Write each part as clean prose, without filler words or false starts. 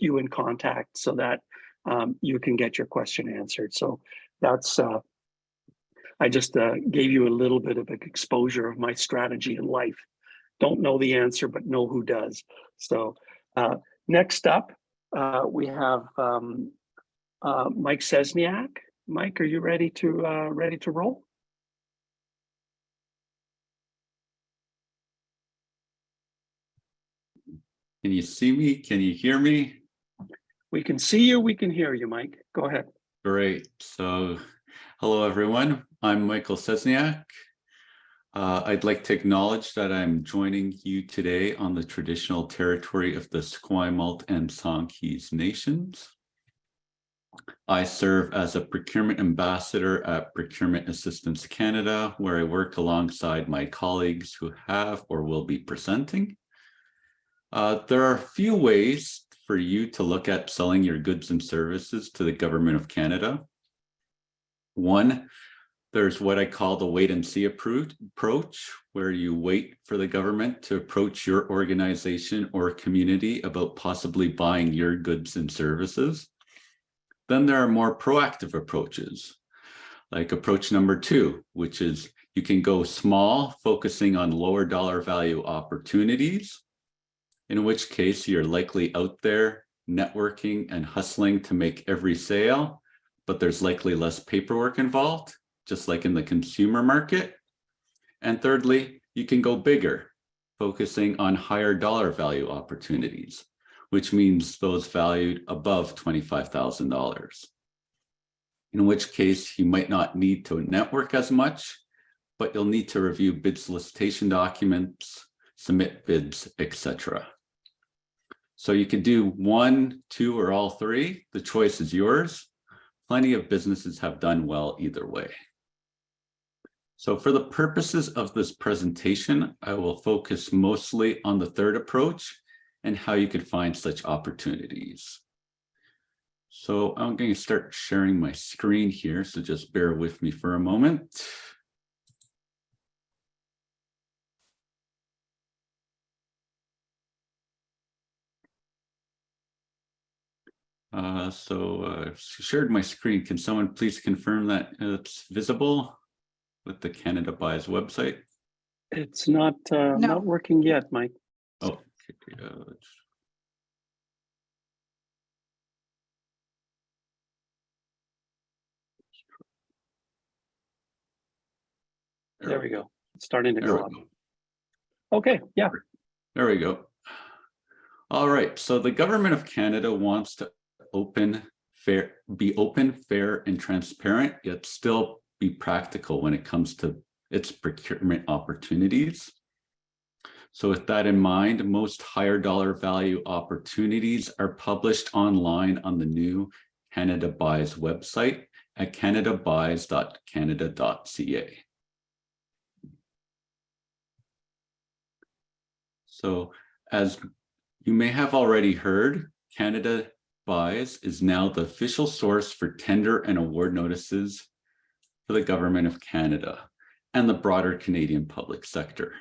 you in contact so that you can get your question answered. So that's, I just gave you a little bit of an exposure of my strategy in life. Don't know the answer, but know who does. So next up, we have Mike Szczesniak. Mike, are you ready to roll? Can you see me? Can you hear me? We can see you. We can hear you, Mike. Go ahead. Great. So, hello, everyone. I'm Michael Szczesniak. I'd like to acknowledge that I'm joining you today on the traditional territory of the Esquimalt and Songhees Nations. I serve as a procurement ambassador at Procurement Assistance Canada, where I work alongside my colleagues who have or will be presenting. There are a few ways for you to look at selling your goods and services to the Government of Canada. One, there's what I call the wait and see approach, where you wait for the government to approach your organization or community about possibly buying your goods and services. Then there are more proactive approaches, like approach number 2, which is you can go small, focusing on lower dollar value opportunities, in which case you're likely out there networking and hustling to make every sale, but there's likely less paperwork involved, just like in the consumer market. And thirdly, you can go bigger, focusing on higher dollar value opportunities, which means those valued above $25,000, in which case you might not need to network as much, but you'll need to review bid solicitation documents, submit bids, etc. So you could do 1, 2, or all 3. The choice is yours. Plenty of businesses have done well either way. So for the purposes of this presentation, I will focus mostly on the third approach and how you could find such opportunities. So I'm going to start sharing my screen here, so just bear with me for a moment. I've shared my screen. Can someone please confirm that it's visible with the Canada Buys website? It's not not working yet, Mike. Oh, okay. There we go. It's starting to go up. Okay, yeah. There we go. All right, so the Government of Canada wants to be open, fair, and transparent, yet still be practical when it comes to its procurement opportunities. So with that in mind, most higher dollar value opportunities are published online on the new Canada Buys website at canadabuys.canada.ca. So as you may have already heard, Canada Buys is now the official source for tender and award notices for the Government of Canada and the broader Canadian public sector.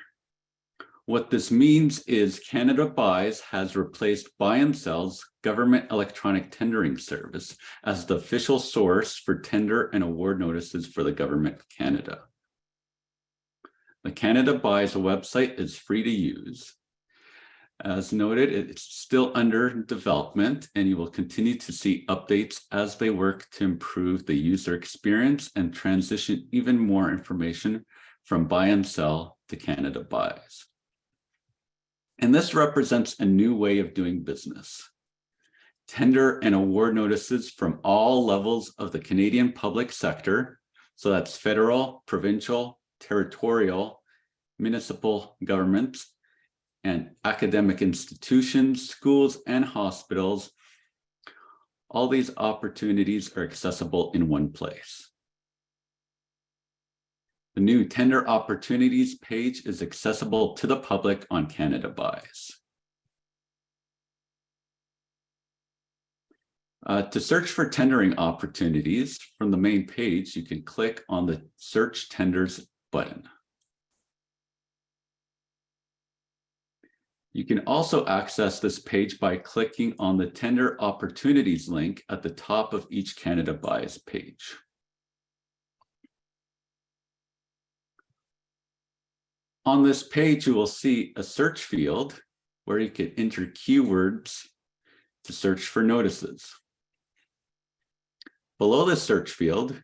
What this means is Canada Buys has replaced Buy and Sell's government electronic tendering service as the official source for tender and award notices for the Government of Canada. The Canada Buys website is free to use. As noted, it's still under development, and you will continue to see updates as they work to improve the user experience and transition even more information from Buy and Sell to Canada Buys. And this represents a new way of doing business. Tender and award notices from all levels of the Canadian public sector, so that's federal, provincial, territorial, municipal governments, and academic institutions, schools, and hospitals. All these opportunities are accessible in one place. The new Tender Opportunities page is accessible to the public on Canada Buys. To search for tendering opportunities from the main page, you can click on the Search Tenders button. You can also access this page by clicking on the Tender Opportunities link at the top of each Canada Buys page. On this page, you will see a search field where you can enter keywords to search for notices. Below the search field,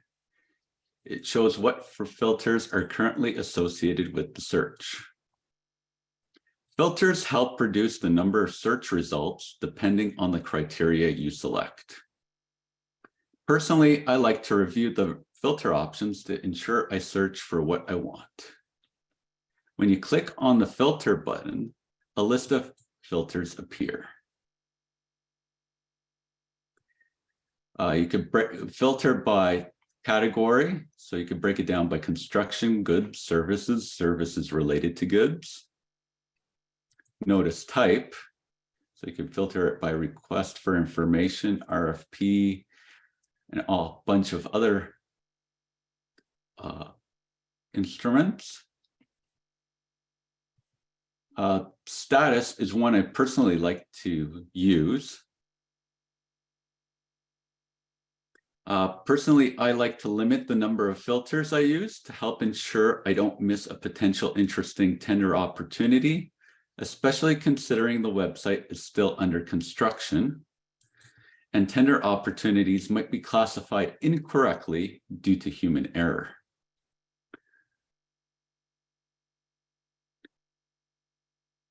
it shows what filters are currently associated with the search. Filters help reduce the number of search results depending on the criteria you select. Personally, I like to review the filter options to ensure I search for what I want. When you click on the filter button, a list of filters appear. You could filter by category, so you could break it down by construction, goods, services related to goods. Notice type, so you can filter it by request for information, RFP, and a bunch of other instruments. Status is one I personally like to use. Personally, I like to limit the number of filters I use to help ensure I don't miss a potential interesting tender opportunity, especially considering the website is still under construction and tender opportunities might be classified incorrectly due to human error.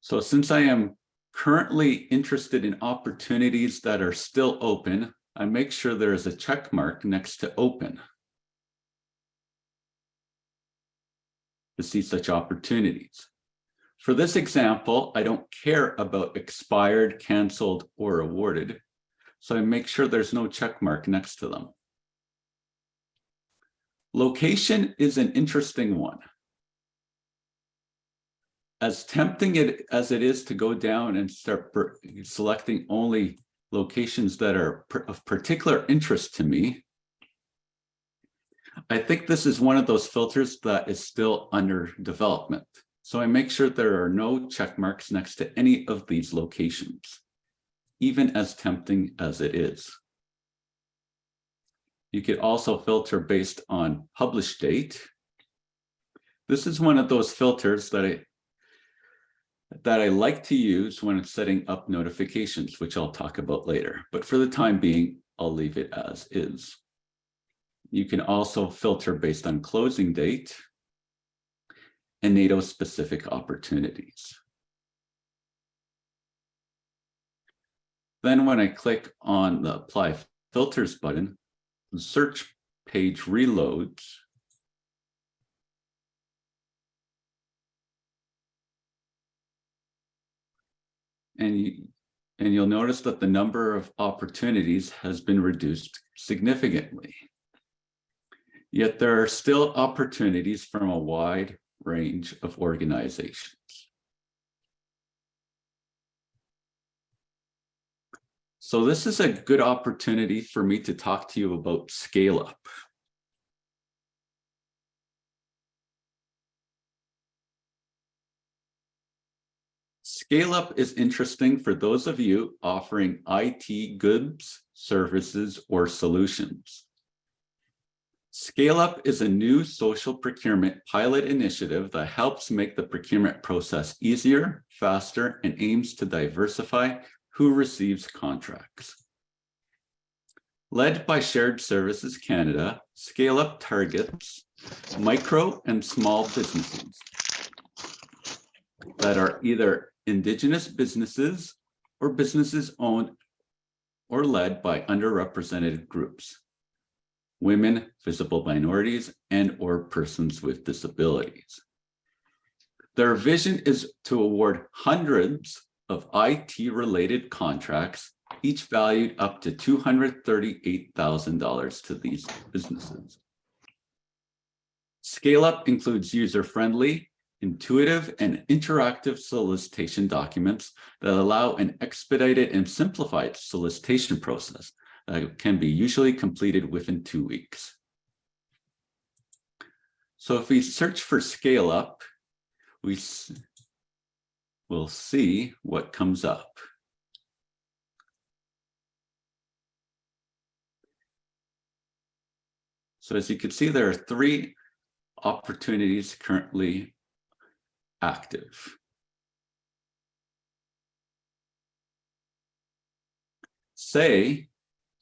So since I am currently interested in opportunities that are still open, I make sure there is a check mark next to open to see such opportunities. For this example, I don't care about expired, canceled, or awarded, so I make sure there's no check mark next to them. Location is an interesting one. As tempting as it is to go down and start selecting only locations that are of particular interest to me, I think this is one of those filters that is still under development. So I make sure there are no check marks next to any of these locations, even as tempting as it is. You could also filter based on publish date. This is one of those filters that I like to use when setting up notifications, which I'll talk about later. But for the time being, I'll leave it as is. You can also filter based on closing date and NATO-specific opportunities. Then when I click on the Apply Filters button, the search page reloads. And you'll notice that the number of opportunities has been reduced significantly. Yet there are still opportunities from a wide range of organizations. So this is a good opportunity for me to talk to you about Scale Up. Scale Up is interesting for those of you offering IT goods, services, or solutions. Scale Up is a new social procurement pilot initiative that helps make the procurement process easier, faster, and aims to diversify who receives contracts. Led by Shared Services Canada, Scale Up targets micro and small businesses that are either Indigenous businesses or businesses owned or led by underrepresented groups, women, visible minorities, and or persons with disabilities. Their vision is to award hundreds of IT-related contracts, each valued up to $238,000 to these businesses. Scale Up includes user-friendly, intuitive, and interactive solicitation documents that allow an expedited and simplified solicitation process that can be usually completed within 2 weeks. So if we search for Scale Up, we'll see what comes up. So as you can see, there are 3 opportunities currently active. Say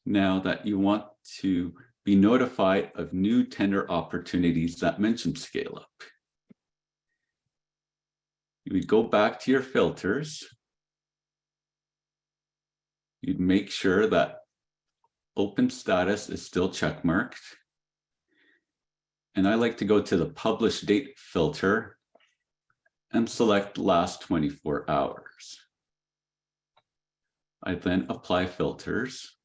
now that you want to be notified of new tender opportunities that mention scale up. You would go back to your filters. You'd make sure that open status is still checkmarked. And I like to go to the publish date filter and select last 24 hours. I then apply filters.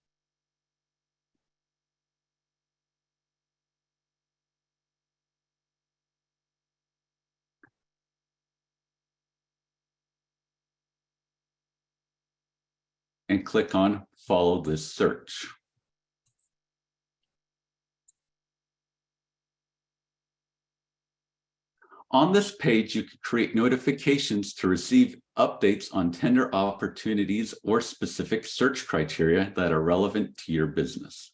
And click on follow this search. On this page, you can create notifications to receive updates on tender opportunities or specific search criteria that are relevant to your business.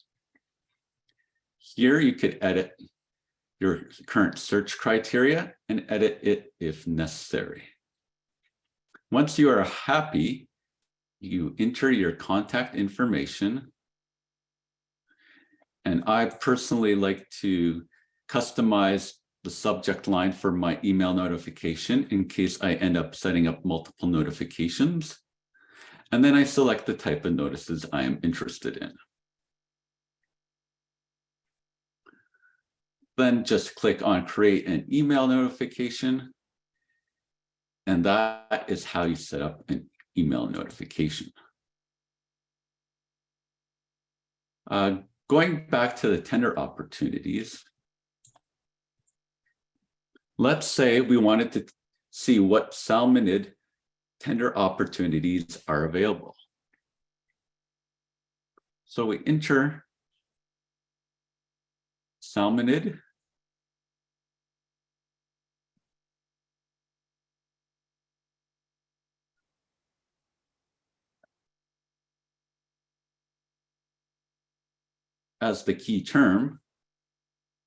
Here, you could edit your current search criteria and edit it if necessary. Once you are happy, you enter your contact information. And I personally like to customize the subject line for my email notification in case I end up setting up multiple notifications. And then I select the type of notices I am interested in. Then just click on create an email notification. And that is how you set up an email notification. Going back to the tender opportunities, let's say we wanted to see what salmonid tender opportunities are available. So we enter salmonid. As the key term,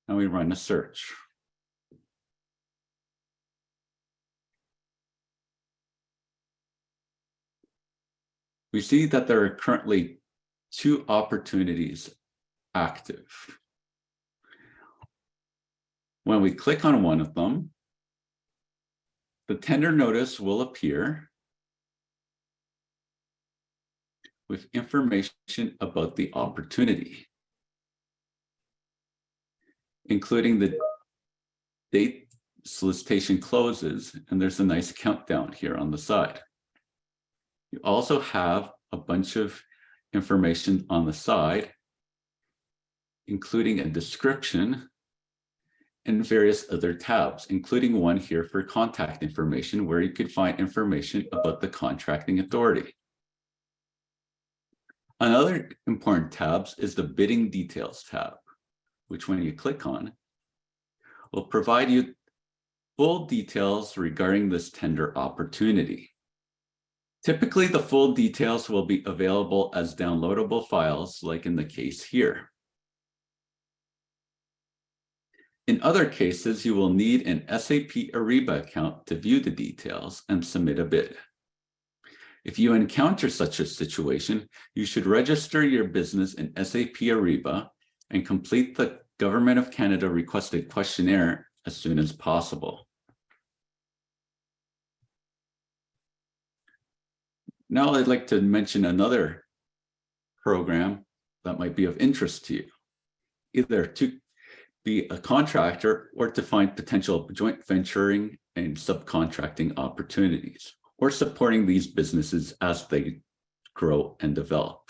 and we run a search. We see that there are currently 2 opportunities active. When we click on one of them, the tender notice will appear with information about the opportunity, including the date solicitation closes, and there's a nice countdown here on the side. You also have a bunch of information on the side, including a description and various other tabs, including one here for contact information, where you could find information about the contracting authority. Another important tab is the bidding details tab, which when you click on, will provide you full details regarding this tender opportunity. Typically, the full details will be available as downloadable files, like in the case here. In other cases, you will need an SAP Ariba account to view the details and submit a bid. If you encounter such a situation, you should register your business in SAP Ariba and complete the Government of Canada requested questionnaire as soon as possible. Now I'd like to mention another program that might be of interest to you, either to be a contractor or to find potential joint venturing and subcontracting opportunities, or supporting these businesses as they grow and develop.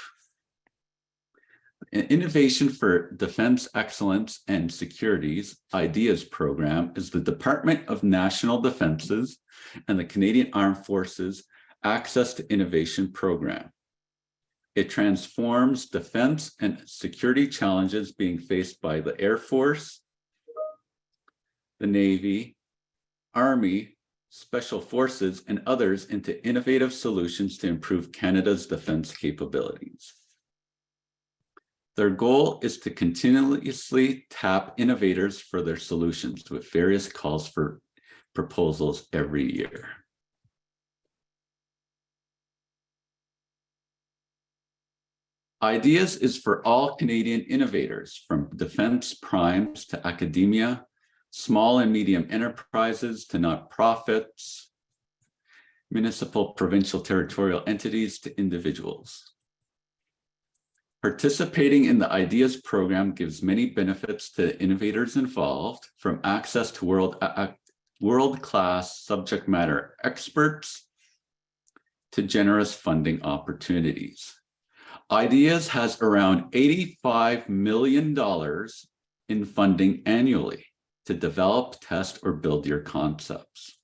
An Innovation for Defense Excellence and Securities Ideas program is the Department of National Defence's and the Canadian Armed Forces Access to Innovation program. It transforms defense and security challenges being faced by the Air Force, the Navy, Army, special forces, and others into innovative solutions to improve Canada's defense capabilities. Their goal is to continuously tap innovators for their solutions with various calls for proposals every year. Ideas is for all Canadian innovators, from defense primes to academia, small and medium enterprises to nonprofits, municipal, provincial, territorial entities to individuals. Participating in the Ideas program gives many benefits to innovators involved, from access to world-class subject matter experts to generous funding opportunities. Ideas has around $85 million in funding annually to develop, test, or build your concepts.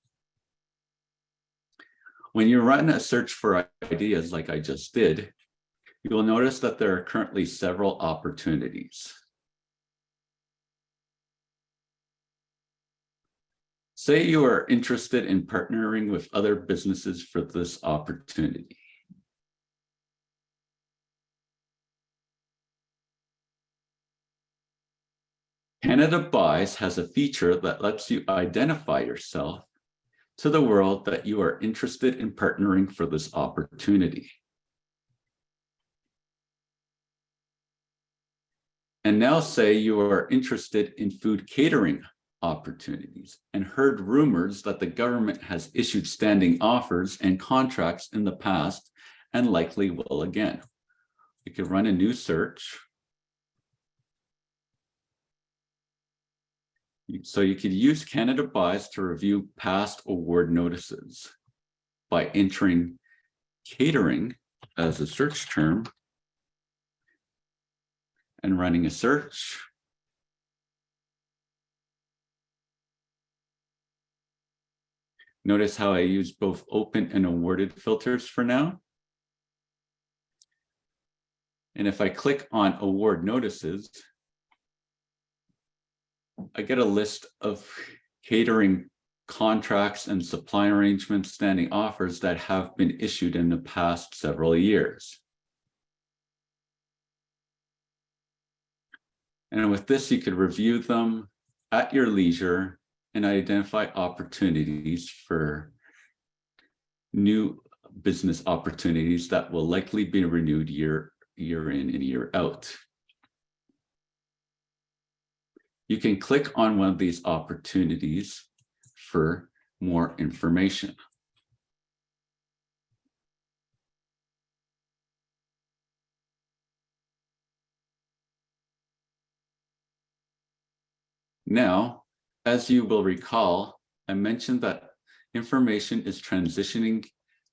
When you run a search for ideas like I just did, you will notice that there are currently several opportunities. Say you are interested in partnering with other businesses for this opportunity. Canada Buys has a feature that lets you identify yourself to the world that you are interested in partnering for this opportunity. And now say you are interested in food catering opportunities and heard rumors that the government has issued standing offers and contracts in the past and likely will again. You can run a new search. So you could use Canada Buys to review past award notices by entering catering as a search term and running a search. Notice how I use both open and awarded filters for now. And if I click on award notices, I get a list of catering contracts and supply arrangements, standing offers that have been issued in the past several years. And with this, you could review them at your leisure and identify opportunities for new business opportunities that will likely be renewed year in and year out. You can click on one of these opportunities for more information. Now, as you will recall, I mentioned that information is transitioning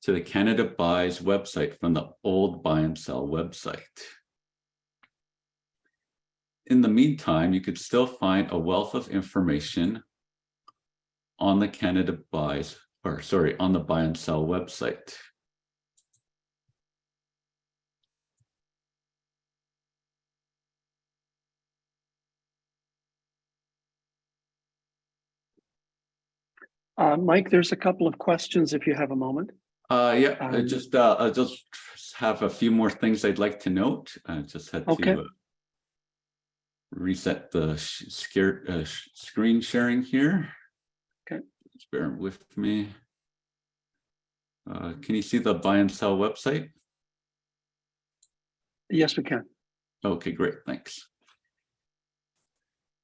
to the Canada Buys website from the old Buy and Sell website. In the meantime, you could still find a wealth of information on the Canada Buys, on the Buy and Sell website. Mike, there's a couple of questions if you have a moment. Yeah, I just have a few more things I'd like to note. I just had to reset the screen sharing here. Okay. Just bear with me. Can you see the Buy and Sell website? Yes, we can. Okay, great, thanks.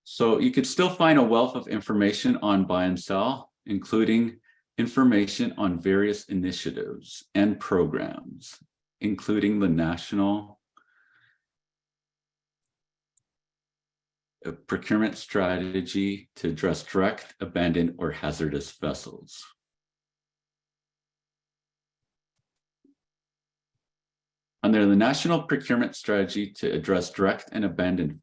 So you could still find a wealth of information on Buy and Sell, including information on various initiatives and programs, including the National Procurement Strategy to address direct, abandoned, or hazardous vessels. Under the National Procurement Strategy to address direct, abandoned,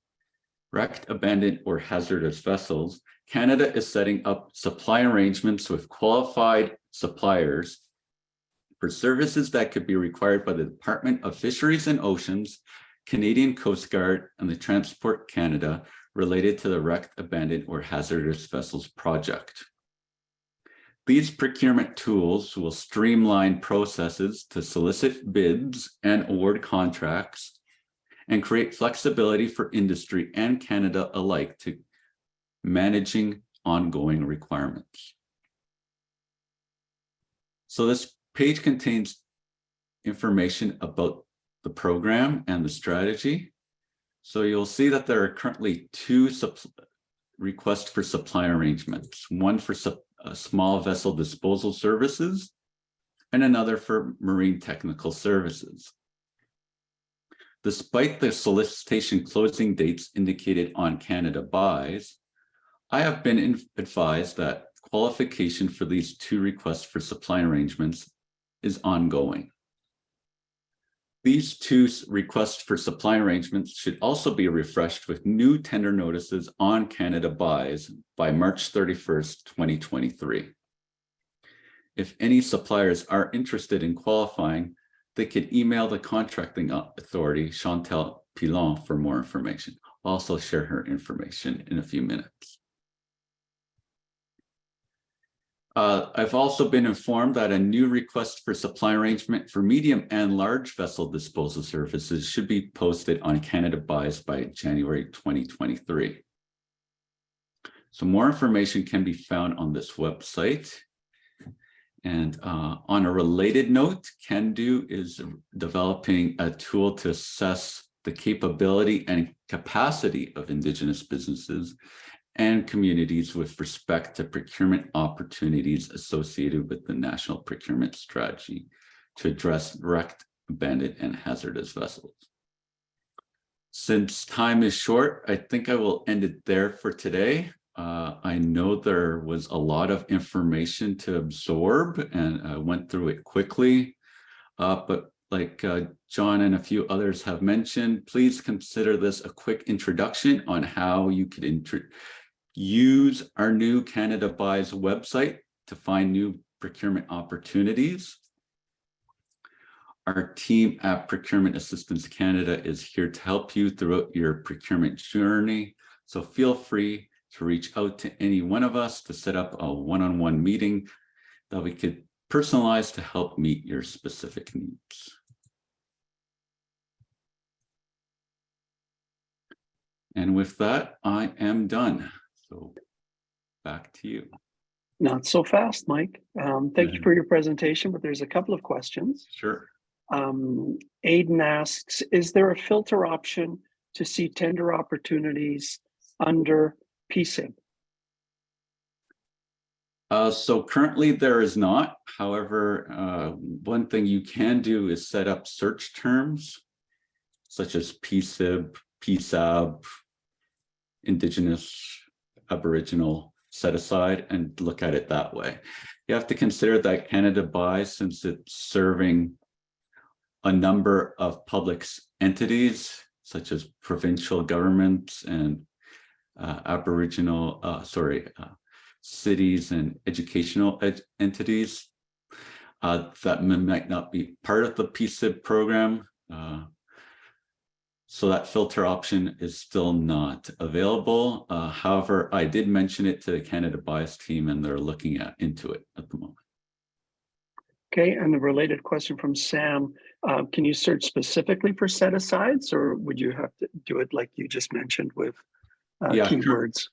or hazardous vessels, Canada is setting up supply arrangements with qualified suppliers for services that could be required by the Department of Fisheries and Oceans, Canadian Coast Guard, and the Transport Canada related to the wrecked, abandoned, or hazardous vessels project. These procurement tools will streamline processes to solicit bids and award contracts and create flexibility for industry and Canada alike to managing ongoing requirements. So this page contains information about the program and the strategy. So you'll see that there are currently two requests for supply arrangements, one for small vessel disposal services and another for marine technical services. Despite the solicitation closing dates indicated on Canada buys, I have been advised that qualification for these two requests for supply arrangements is ongoing. These two requests for supply arrangements should also be refreshed with new tender notices on Canada buys by March 31st, 2023. If any suppliers are interested in qualifying, they could email the contracting authority, Chantal Pilon, for more information. I'll also share her information in a few minutes. I've also been informed that a new request for supply arrangement for medium and large vessel disposal services should be posted on Canada Buys by January 2023. So more information can be found on this website. And on a related note, CanDo is developing a tool to assess the capability and capacity of Indigenous businesses and communities with respect to procurement opportunities associated with the National Procurement Strategy to address wrecked, abandoned, and hazardous vessels. Since time is short, I think I will end it there for today. I know there was a lot of information to absorb and I went through it quickly, but like John and a few others have mentioned, please consider this a quick introduction on how you could use our new Canada Buys website to find new procurement opportunities. Our team at Procurement Assistance Canada is here to help you throughout your procurement journey. So feel free to reach out to any one of us to set up a one-on-one meeting that we could personalize to help meet your specific needs. And with that, I am done. So back to you. Not so fast, Mike. Thank you for your presentation, but there's a couple of questions. Sure. Aiden asks, is there a filter option to see tender opportunities under PSIB? So currently there is not. However, one thing you can do is set up search terms such as PSIB, PSAB, Indigenous, Aboriginal, set aside and look at it that way. You have to consider that Canada Buys, since it's serving a number of public entities such as provincial governments and cities and educational entities that might not be part of the PSIB program. So that filter option is still not available. However, I did mention it to the Canada Buys team and they're looking into it at the moment. Okay, and a related question from Sam. Can you search specifically for set-asides or would you have to do it like you just mentioned with keywords?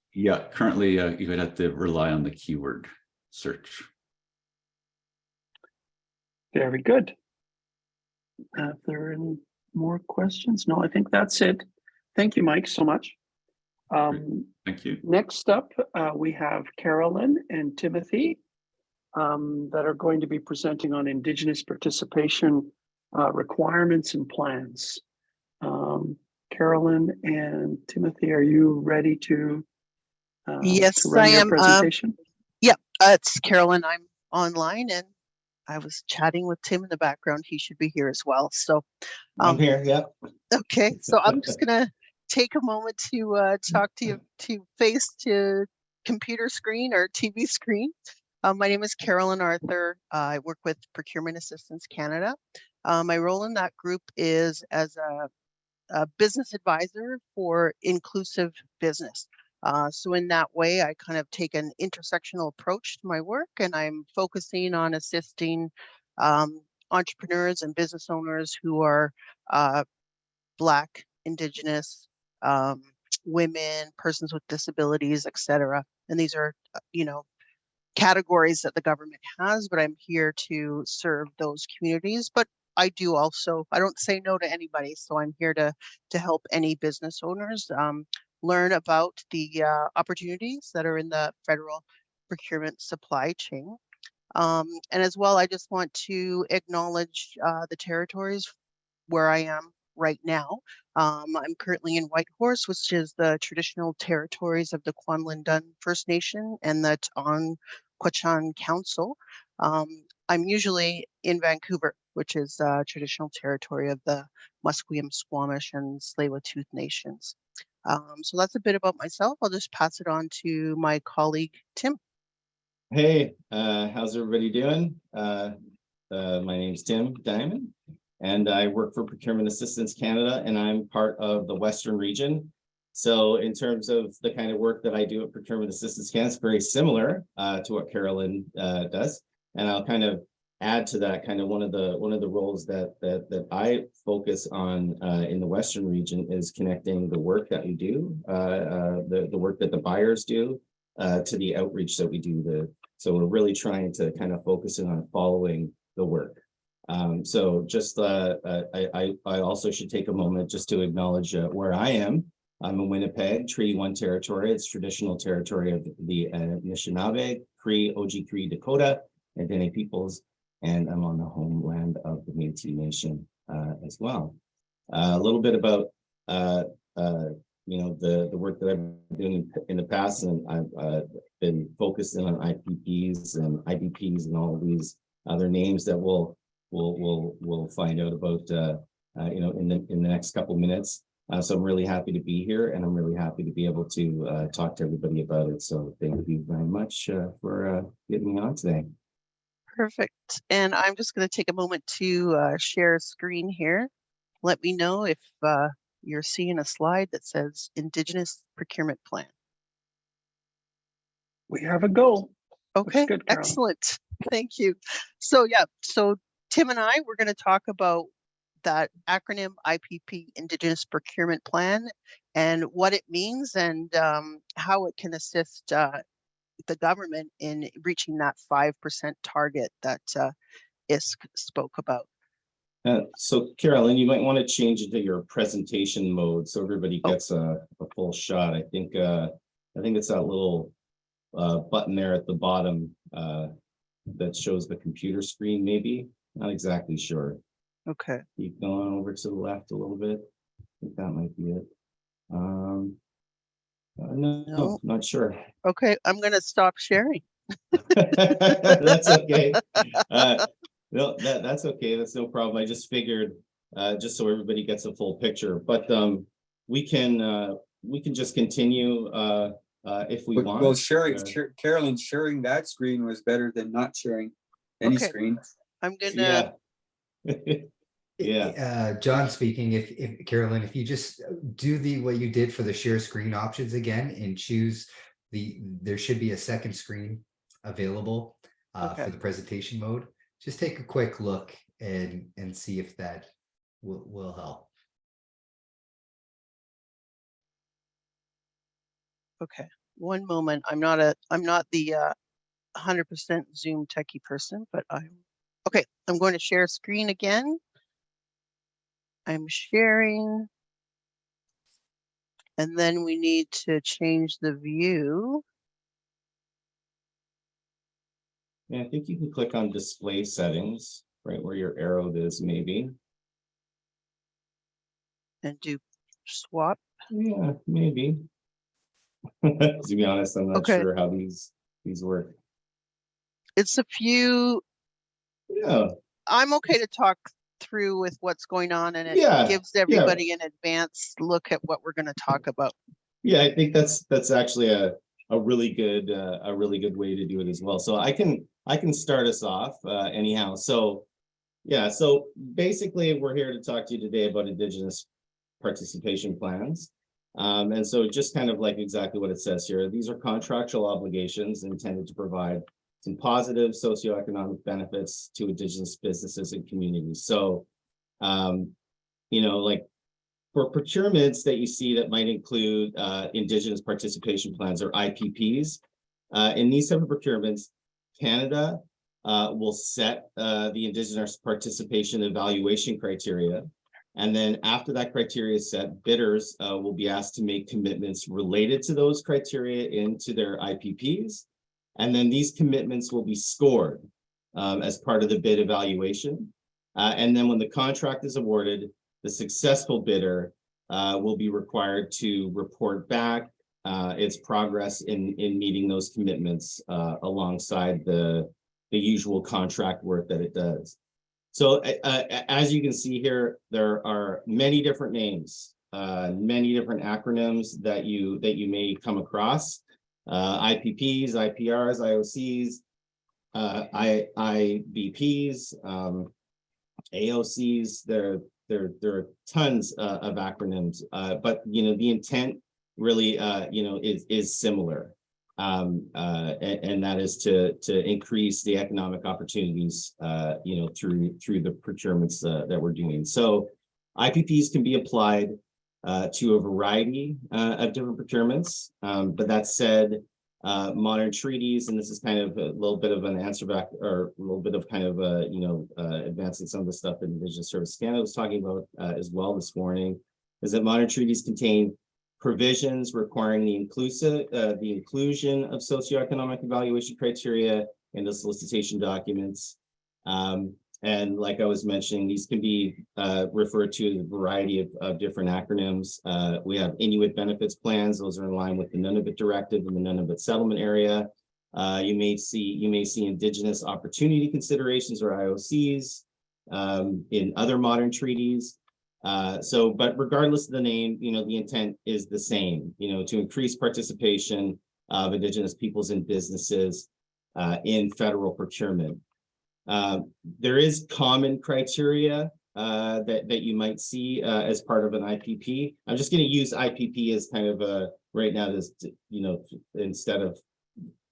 Currently you would have to rely on the keyword search. Very good. If there are any more questions? No, I think that's it. Thank you, Mike, so much. Thank you. Next up, we have Carolyn and Timothy that are going to be presenting on Indigenous participation requirements and plans. Carolyn and Timothy, are you ready to yes, to run I your am. presentation? Yep, it's Carolyn. I'm online and I was chatting with Tim in the background. He should be here as well. So I'm here. Yep. Okay, so I'm just gonna take a moment to talk to you to face to computer screen or TV screen. My name is Carolyn Arthur. I work with Procurement Assistance Canada. My role in that group is as a business advisor for inclusive business. So in that way, I kind of take an intersectional approach to my work, and I'm focusing on assisting entrepreneurs and business owners who are Black, Indigenous, women, persons with disabilities, etc. And these are, categories that the government has, but I'm here to serve those communities. But I don't say no to anybody. So I'm here to help any business owners learn about the opportunities that are in the federal procurement supply chain. And as well, I just want to acknowledge the territories where I am right now. I'm currently in Whitehorse, which is the traditional territories of the Kwanlin First Nation and the Quechan Council. I'm usually in Vancouver, which is traditional territory of the Musqueam, Squamish, and Tsleil-Waututh Nations. So that's a bit about myself. I'll just pass it on to my colleague, Tim. Hey, how's everybody doing? My name's Tim Dymond, and I work for Procurement Assistance Canada, and I'm part of the Western region. So in terms of the kind of work that I do at Procurement Assistance Canada, it's very similar to what Carolyn does. And I'll kind of add to that, kind of one of the roles that I focus on in the Western region is connecting the work that we do, the work that the buyers do, to the outreach that we do. So we're really trying to kind of focus in on following the work. So just I also should take a moment just to acknowledge where I am. I'm in Winnipeg, Treaty 1 territory. It's traditional territory of the Anishinaabe, Cree, Oji-Cree, Dakota, and Dene peoples, and I'm on the homeland of the Métis Nation as well. A little bit about the work that I've been doing in the past, and I've been focusing on IPPs and IBPs and all of these other names that we'll find out about in the next couple of minutes. So I'm really happy to be here, and I'm really happy to be able to talk to everybody about it. So thank you very much for getting me on today. Perfect. And I'm just going to take a moment to share a screen here. Let me know if you're seeing a slide that says Indigenous Procurement Plan. We have a go. Okay, good, Carolyn. Excellent. Thank you. So Tim and I, we're going to talk about that acronym IPP, Indigenous Procurement Plan, and what it means and how it can assist the government in reaching that 5% target that ISK spoke about. So Carolyn, you might want to change it to your presentation mode so everybody gets a full shot. I think it's that little button there at the bottom that shows the computer screen, maybe. Not exactly sure. Okay. Keep going over to the left a little bit. I think that might be it. No, not sure. Okay, I'm going to stop sharing. That's okay. No, that's okay. That's no problem. I just figured, just so everybody gets a full picture. But we can just continue if we want. Well, Carolyn, sharing that screen was better than not sharing any screen. I'm gonna. Yeah. John speaking. If Carolyn, if you just do what you did for the share screen options again and choose there should be a second screen available for the presentation mode. Just take a quick look and see if that will help. Okay, one moment. I'm not the 100% Zoom techie person, but okay. I'm going to share screen again. I'm sharing, and then we need to change the view. Yeah, I think you can click on display settings, right where your arrow is, maybe. And do swap. Yeah, maybe. To be honest, I'm not sure how these work. It's a few. Yeah. I'm okay to talk through with what's going on, and it gives everybody an advanced look at what we're going to talk about. Yeah, I think that's actually a really good way to do it as well. So I can start us off anyhow. So basically we're here to talk to you today about Indigenous participation plans. And so just kind of like exactly what it says here, these are contractual obligations intended to provide some positive socioeconomic benefits to Indigenous businesses and communities. So, you know, like for procurements that you see that might include Indigenous participation plans or IPPs, in these type of procurements, Canada will set the Indigenous participation evaluation criteria. And then after that criteria is set, bidders will be asked to make commitments related to those criteria into their IPPs. And then these commitments will be scored as part of the bid evaluation. And then when the contract is awarded, the successful bidder will be required to report back its progress in meeting those commitments alongside the usual contract work that it does. So as you can see here, there are many different names, many different acronyms that you may come across. IPPs, IPRs, IOCs, IBPs, AOCs. There are tons of acronyms, but you know the intent really you know is similar, and that is to increase the economic opportunities you know through the procurements that we're doing. So IPPs can be applied to a variety of different procurements, but that said, modern treaties, and this is kind of a little bit of an answer back, or a little bit of kind of you know advancing some of the stuff that Indigenous Service Canada was talking about as well this morning, is that modern treaties contain provisions requiring the inclusion of socioeconomic evaluation criteria in the solicitation documents. And like I was mentioning, these can be referred to as a variety of different acronyms. We have Inuit benefits plans; those are in line with the Nunavut Directive and the Nunavut Settlement Area. You may see Indigenous opportunity considerations or IOCs in other modern treaties. But regardless of the name, you know, the intent is the same, you know, to increase participation of Indigenous peoples and businesses in federal procurement. There is common criteria that you might see as part of an IPP. I'm just going to use IPP as kind of a right now, this, you know, instead of,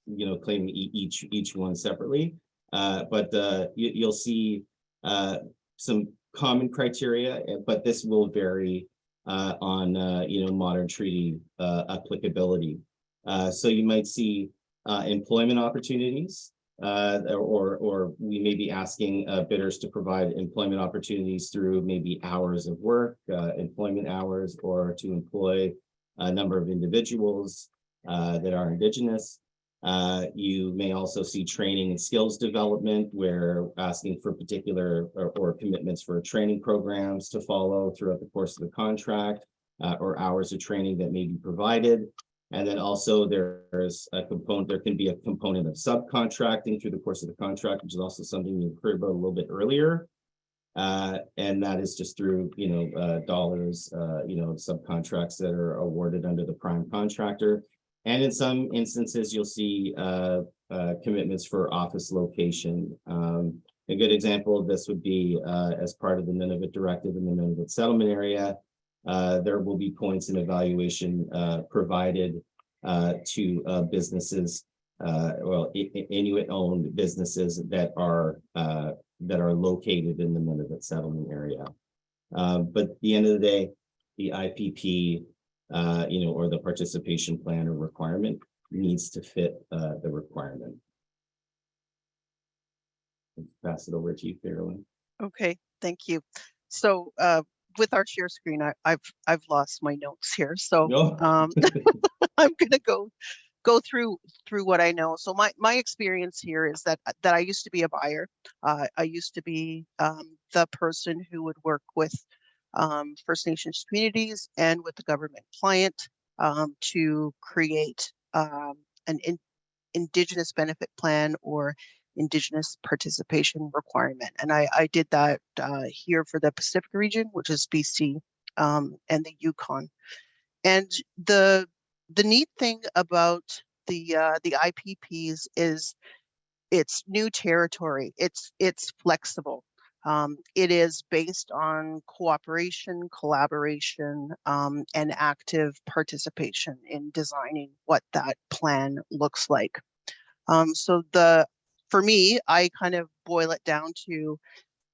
you know, claiming each one separately. But you'll see some common criteria, but this will vary on you know modern treaty applicability. So you might see employment opportunities, or we may be asking bidders to provide employment opportunities through maybe hours of work, employment hours, or to employ a number of individuals that are Indigenous. You may also see training and skills development, where asking for particular or commitments for training programs to follow throughout the course of the contract, or hours of training that may be provided. And then also there's a component, there can be a component of subcontracting through the course of the contract, which is also something you heard about a little bit earlier. And that is just through, you know, dollars, you know, subcontracts that are awarded under the prime contractor. And in some instances, you'll see commitments for office location. A good example of this would be as part of the Nunavut Directive in the Nunavut Settlement Area. There will be points in evaluation provided to businesses, well, Inuit-owned businesses that are located in the Nunavut Settlement Area. But at the end of the day, the IPP, you know, or the participation plan or requirement needs to fit the requirement. Pass it over to you, Carolyn. Okay, thank you. So with our share screen, I've lost my notes here. So No. I'm gonna go through what I know. So my experience here is that I used to be a buyer. I used to be the person who would work with First Nations communities and with the government client to create an Indigenous benefit plan or Indigenous participation requirement. And I did that here for the Pacific region, which is BC and the Yukon. And the neat thing about the IPPs is it's new territory. It's flexible. It is based on cooperation, collaboration, and active participation in designing what that plan looks like. So for me, I kind of boil it down to,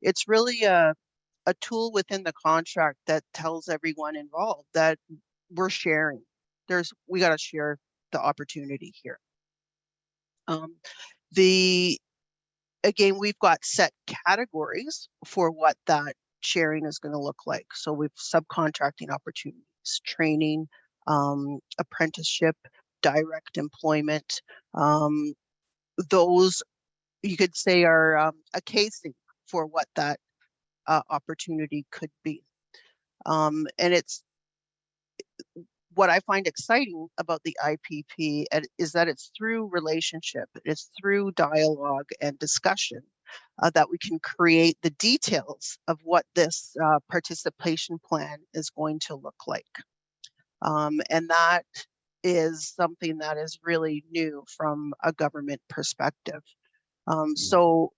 it's really a tool within the contract that tells everyone involved that we're sharing. We got to share the opportunity here. Again, we've got set categories for what that sharing is going to look like. So we've subcontracting opportunities, training, apprenticeship, direct employment. Those you could say are a casing for what that opportunity could be. And it's what I find exciting about the IPP is that it's through relationship, it's through dialogue and discussion that we can create the details of what this participation plan is going to look like. And that is something that is really new from a government perspective. So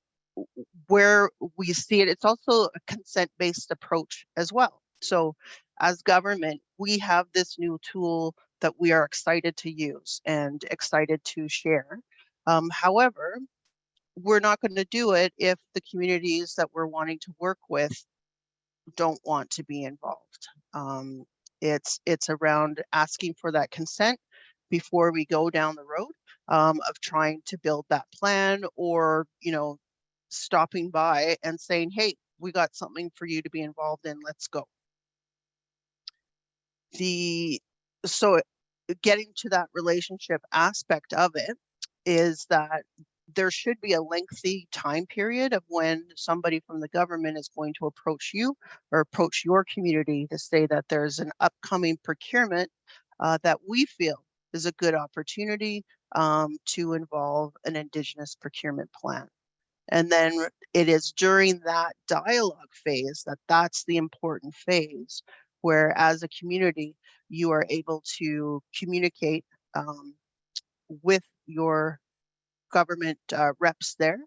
where we see it, it's also a consent-based approach as well. So as government, we have this new tool that we are excited to use and excited to share. However, we're not going to do it if the communities that we're wanting to work with don't want to be involved. It's around asking for that consent before we go down the road of trying to build that plan, or stopping by and saying, hey, we got something for you to be involved in, let's go. So getting to that relationship aspect of it is that there should be a lengthy time period of when somebody from the government is going to approach you or approach your community to say that there's an upcoming procurement that we feel is a good opportunity to involve an Indigenous procurement plan. And then it is during that dialogue phase that's the important phase, where as a community, you are able to communicate with your government reps there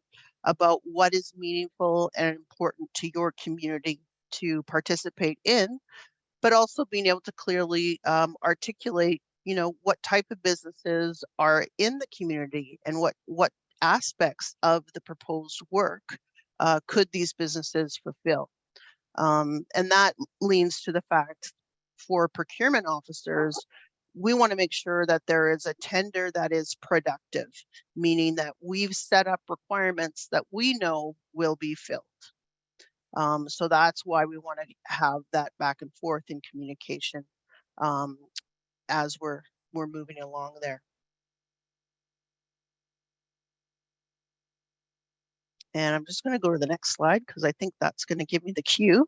about what is meaningful and important to your community to participate in, but also being able to clearly articulate, what type of businesses are in the community and what aspects of the proposed work could these businesses fulfill. And that leans to the fact for procurement officers, we want to make sure that there is a tender that is productive, meaning that we've set up requirements that we know will be filled. So that's why we want to have that back and forth in communication as we're moving along there. And I'm just going to go to the next slide because I think that's going to give me the cue.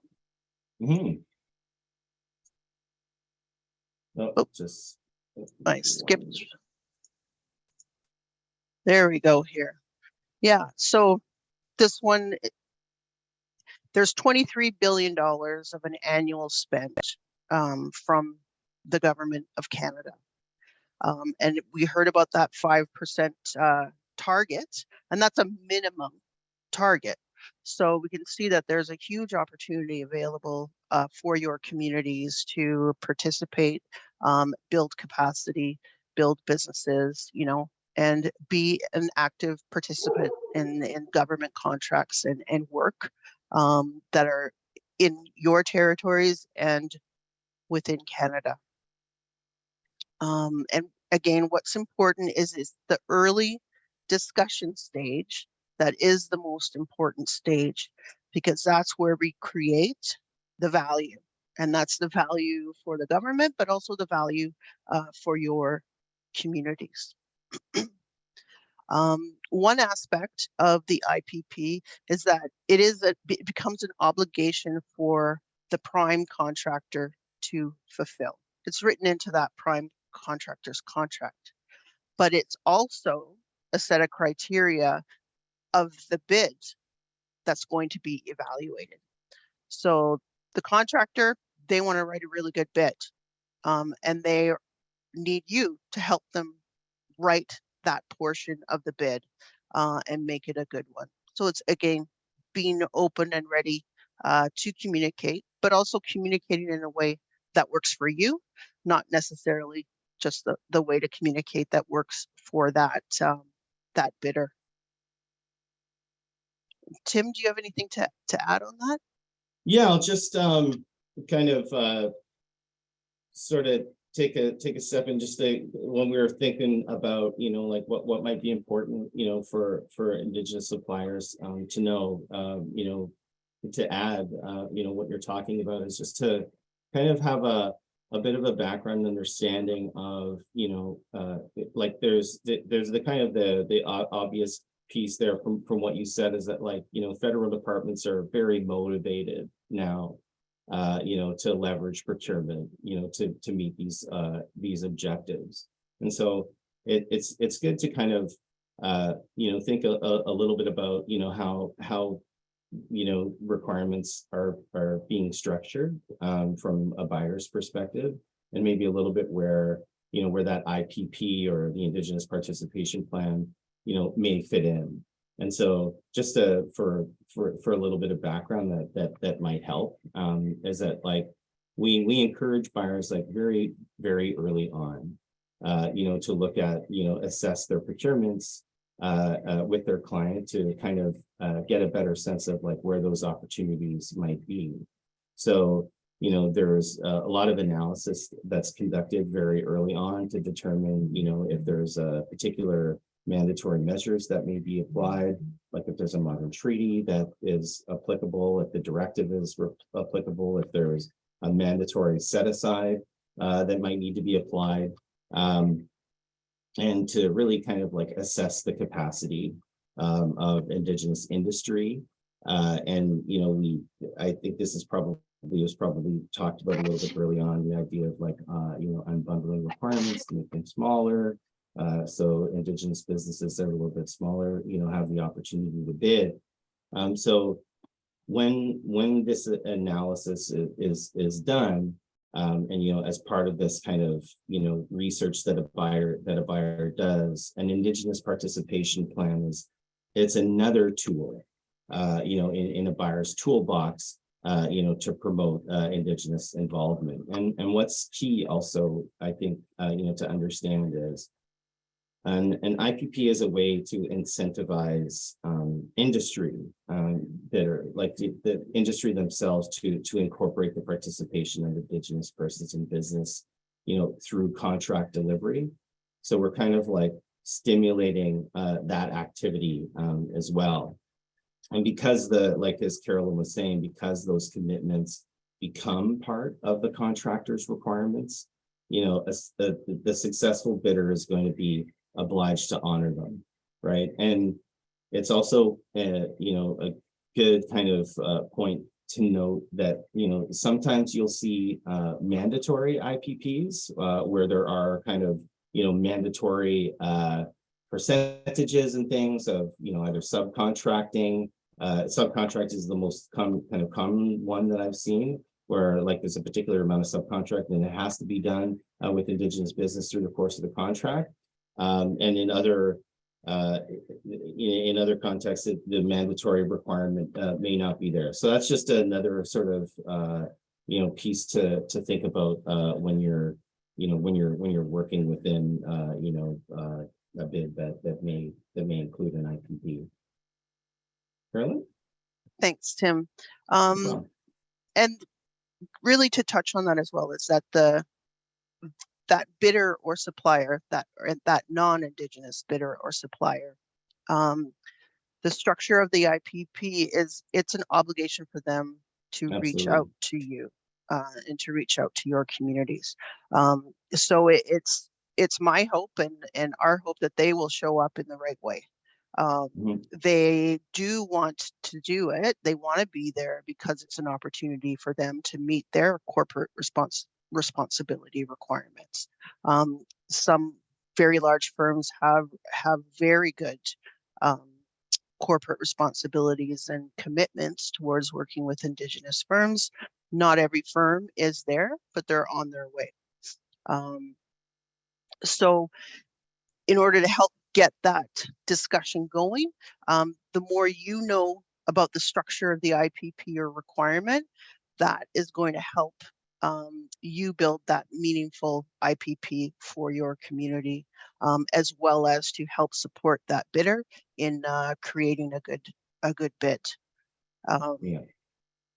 I skipped. There we go here. Yeah, so this one, there's $23 billion of an annual spend from the government of Canada. And we heard about that 5% target, and that's a minimum target. So we can see that there's a huge opportunity available for your communities to participate, build capacity, build businesses, and be an active participant in government contracts and work that are in your territories and within Canada. And again, what's important is the early discussion stage. That is the most important stage, because that's where we create the value. And that's the value for the government, but also the value for your communities. One aspect of the IPP is that it becomes an obligation for the prime contractor to fulfill. It's written into that prime contractor's contract, but it's also a set of criteria of the bid that's going to be evaluated. So the contractor, they want to write a really good bid, and they need you to help them write that portion of the bid and make it a good one. So it's, again, being open and ready to communicate, but also communicating in a way that works for you, not necessarily just the way to communicate that works for that that bidder. Tim, do you have anything to add on that? Yeah, I'll just kind of sort of take a step and just say, when we were thinking about, you know, like what might be important, you know, for Indigenous suppliers to know, you know, to add, you know, what you're talking about is just to kind of have a bit of a background understanding of, you know, like there's the kind of the obvious piece there from what you said, is that, like, you know, federal departments are very motivated now, you know, to leverage procurement, you know, to meet these objectives. And so it's good to kind of, you know, think a little bit about, you know, how you know, requirements are being structured from a buyer's perspective, and maybe a little bit where, you know, where that IPP or the Indigenous Participation Plan, you know, may fit in. And so just for a little bit of background that might help, is that, like, we encourage buyers, like, very, very early on, you know, to look at, you know, assess their procurements with their client to kind of get a better sense of, like, where those opportunities might be. So, you know, there's a lot of analysis that's conducted very early on to determine, you know, if there's a particular mandatory measures that may be applied, like if there's a modern treaty that is applicable, if the directive is applicable, if there's a mandatory set aside that might need to be applied. And to really kind of, like, assess the capacity of Indigenous industry. And, you know, I think this is was probably talked about a little bit early on, the idea of, like, you know, unbundling requirements to make them smaller. So Indigenous businesses that are a little bit smaller, you know, have the opportunity to bid. So when this analysis is done, and, you know, as part of this kind of, you know, research that a buyer does, an Indigenous participation plan it's another tool, you know, in a buyer's toolbox, you know, to promote Indigenous involvement. And what's key also, I think, you know, to understand is an IPP is a way to incentivize industry that are, like, the industry themselves to incorporate the participation of Indigenous persons in business, you know, through contract delivery. So we're kind of, like, stimulating that activity as well. And because like as Carolyn was saying, because those commitments become part of the contractor's requirements, you know, the successful bidder is going to be obliged to honor them, right? And it's also, you know, a good kind of point to note that, you know, sometimes you'll see mandatory IPPs where there are kind of, you know, mandatory percentages and things of, you know, either subcontracting. Subcontract is the most common one that I've seen, where, like, there's a particular amount of subcontract and it has to be done with Indigenous business through the course of the contract. And in other contexts, the mandatory requirement may not be there. So that's just another sort of you know, piece to think about when you're, you know, when you're working within you know, a bid that may include an IPP. Carolyn? Thanks, Tim. And really to touch on that as well is that that bidder or supplier, that non-Indigenous bidder or supplier, the structure of the IPP it's an obligation for them to Absolutely. reach out to you and to reach out to your communities. So it's my hope and our hope that they will show up in the right way. They do want to do it. They want to be there because it's an opportunity for them to meet their corporate responsibility requirements. Some very large firms have very good corporate responsibilities and commitments towards working with Indigenous firms. Not every firm is there, but they're on their way. So in order to help get that discussion going, the more you know about the structure of the IPP or requirement that is going to help you build that meaningful IPP for your community, as well as to help support that bidder in creating a good bid.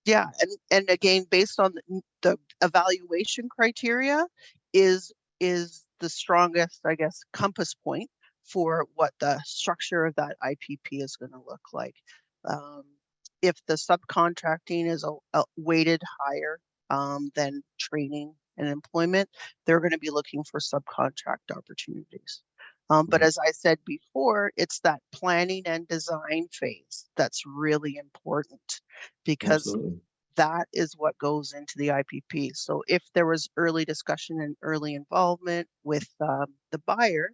Yeah, and again, based on the evaluation criteria is the strongest, I guess, compass point for what the structure of that IPP is going to look like. If the subcontracting is weighted higher than training and employment, they're going to be looking for subcontract opportunities. But as I said before, it's that planning and design phase that's really important, because Absolutely. that is what goes into the IPP. So if there was early discussion and early involvement with the buyer,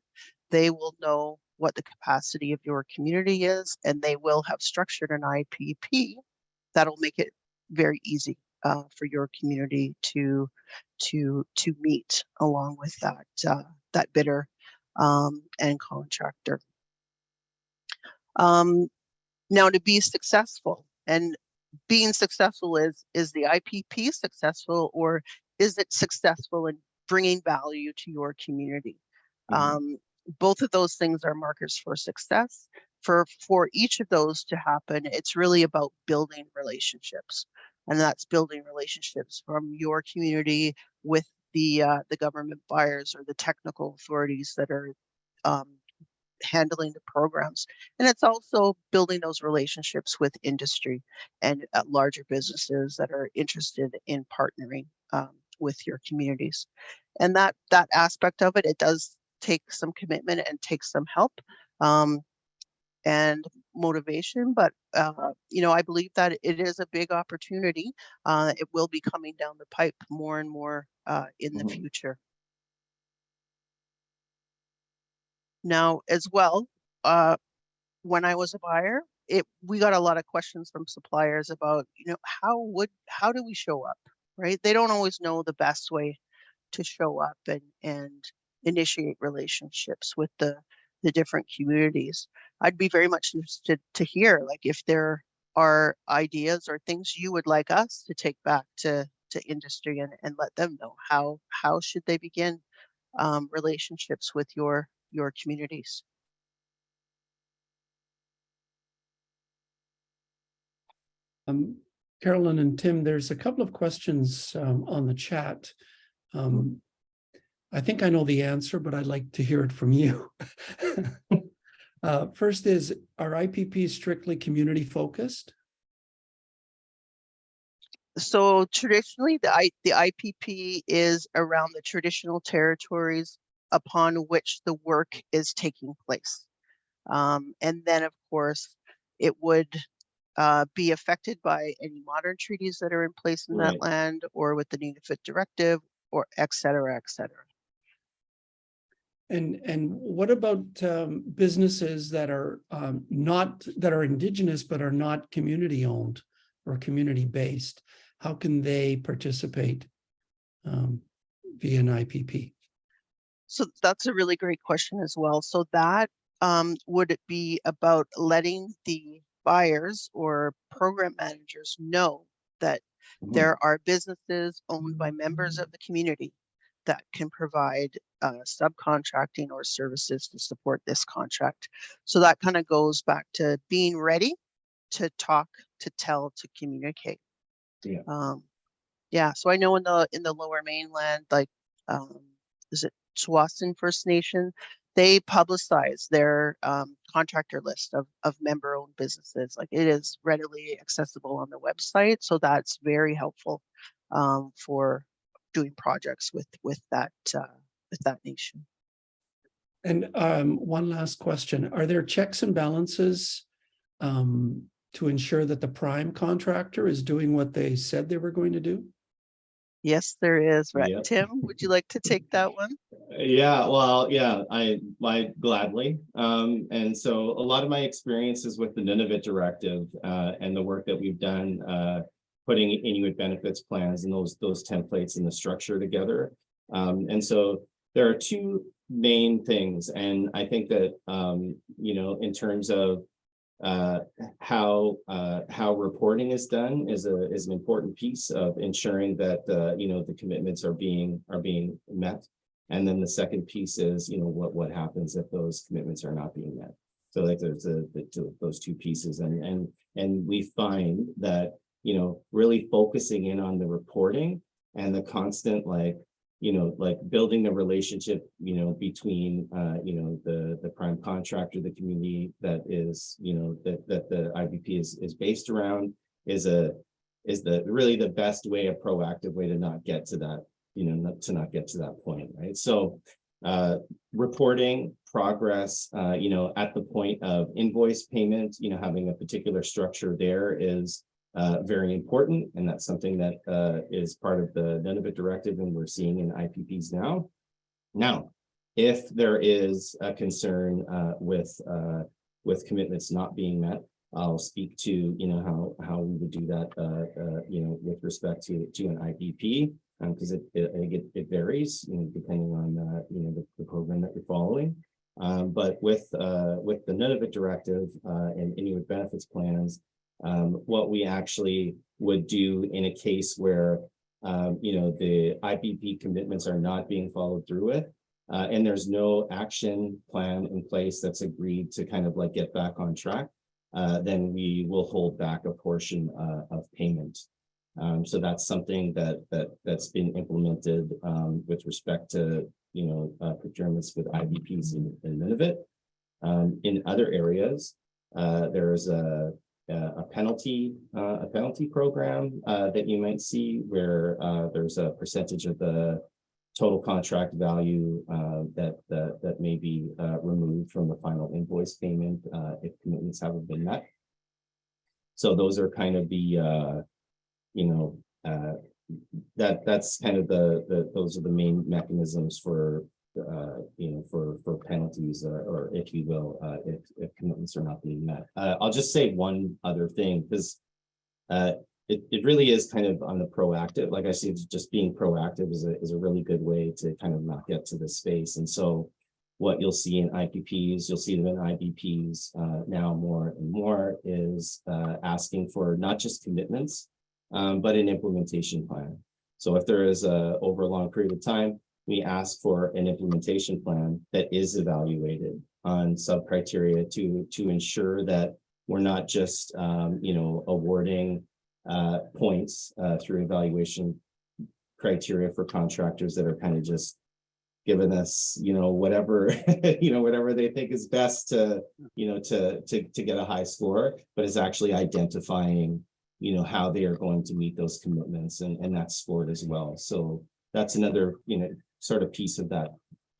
they will know what the capacity of your community is, and they will have structured an IPP that'll make it very easy for your community to meet along with that bidder and contractor. Now, to be successful, and being successful is the IPP successful, or is it successful in bringing value to your community? Both of those things are markers for success. For each of those to happen, it's really about building relationships, and that's building relationships from your community with the government buyers or the technical authorities that are handling the programs. And it's also building those relationships with industry and larger businesses that are interested in partnering with your communities. And that aspect of it, it does take some commitment and take some help and motivation, but I believe that it is a big opportunity. It will be coming down the pipe more and more in the future. Now, as well, when I was a buyer, we got a lot of questions from suppliers about, how do we show up, right? They don't always know the best way to show up and initiate relationships with the different communities. I'd be very much interested to hear, like, if there are ideas or things you would like us to take back to industry and let them know how should they begin relationships with your communities. Carolyn and Tim, there's a couple of questions on the chat. I think I know the answer, but I'd like to hear it from you. First is, are IPPs strictly community focused? So traditionally, the IPP is around the traditional territories upon which the work is taking place. And then, of course, it would be affected by any modern treaties that are in place in that land, or with the Nunavut Directive, or et cetera, et cetera. And what about businesses that are Indigenous but are not community owned or community based? How can they participate via an IPP? So that's a really great question as well. So that would it be about letting the buyers or program managers know that there are businesses owned by members of the community that can provide subcontracting or services to support this contract. So that kind of goes back to being ready to talk, to tell, to communicate. Yeah. So I know in the Lower Mainland, like is it Tsawwassen First Nation, they publicize their contractor list of member-owned businesses. Like, it is readily accessible on the website, so that's very helpful for doing projects with that nation. And one last question: are there checks and balances to ensure that the prime contractor is doing what they said they were going to do? Yes, there is. Right. Yep. Tim, would you like to take that one? I gladly. And so a lot of my experiences with the Nunavut Directive and the work that we've done putting Inuit benefits plans and those templates and the structure together. And so there are two main things. And I think that, in terms of how reporting is done is an important piece of ensuring that the commitments are being met. And then the second piece is what happens if those commitments are not being met. So like there's those two pieces, and we find that really focusing in on the reporting and the constant like building the relationship between the prime contractor, the community that is that the IBP is based around is really the best way, a proactive way to not get to that not get to that point, right? So reporting progress at the point of invoice payment, having a particular structure there is very important, and that's something that is part of the Nunavut directive, and we're seeing in IPPs now. Now, if there is a concern with commitments not being met, I'll speak to how we would do that with respect to an IPP, because it varies depending on the program that you're following. But with the Nunavut directive and Inuit benefits plans, what we actually would do in a case where the IPP commitments are not being followed through with, and there's no action plan in place that's agreed to kind of like get back on track, then we will hold back a portion of payment. So that's something that's been implemented with respect to procurements with IBPs in Nunavut. In other areas, there's a penalty program that you might see where there's a percentage of the total contract value that may be removed from the final invoice payment if commitments haven't been met. So those are kind of the that's kind of those are the main mechanisms for for penalties or if you will, if commitments are not being met. I'll just say one other thing, because it really is kind of on the proactive. Like I said, just being proactive is a really good way to kind of not get to this space. And so what you'll see in IPPs, you'll see them in IBPs now more and more is asking for not just commitments, but an implementation plan. So if there is over a long period of time, we ask for an implementation plan that is evaluated on sub-criteria to ensure that we're not just awarding points through evaluation criteria for contractors that are kind of just giving us whatever whatever they think is best to get a high score, but is actually identifying how they are going to meet those commitments, and that's scored as well. So that's another sort of piece of that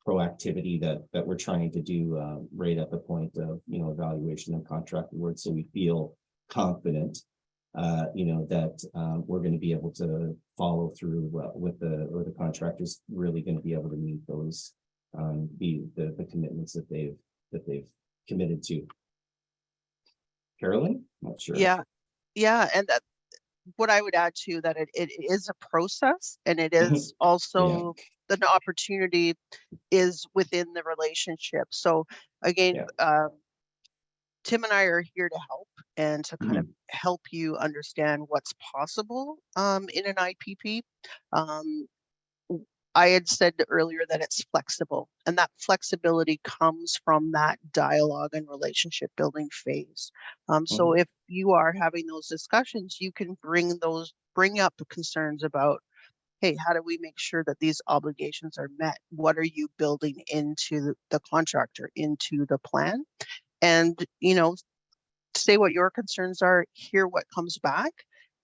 proactivity that we're trying to do right at the point of evaluation and contract award, so we feel confident that we're going to be able to follow through with the contractors really going to be able to meet those the commitments that they've committed to. Carolyn, not sure. Yeah, and that what I would add to that it is a process, and it is also an opportunity is within the relationship. So again, Tim and I are here to help and to kind of help you understand what's possible in an IPP. I had said earlier that it's flexible, and that flexibility comes from that dialogue and relationship building phase. So if you are having those discussions, you can bring up concerns about, hey, how do we make sure that these obligations are met? What are you building into the contractor, into the plan? And say what your concerns are, hear what comes back,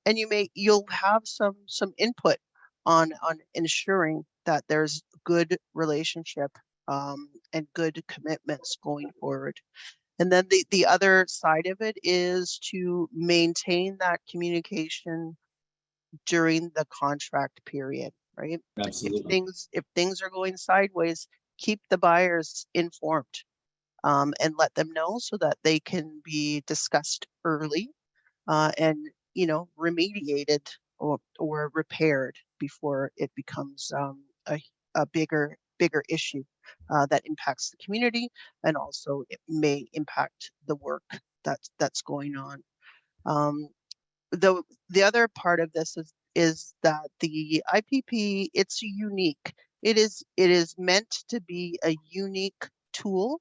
and you'll have some input on ensuring that there's good relationship and good commitments going forward. And then the other side of it is to maintain that communication during the contract period, right? Absolutely. If things are going sideways, keep the buyers informed and let them know so that they can be discussed early and remediated or repaired before it becomes a bigger issue that impacts the community, and also it may impact the work that's going on. The other part of this is that the IPP, it's unique. It is meant to be a unique tool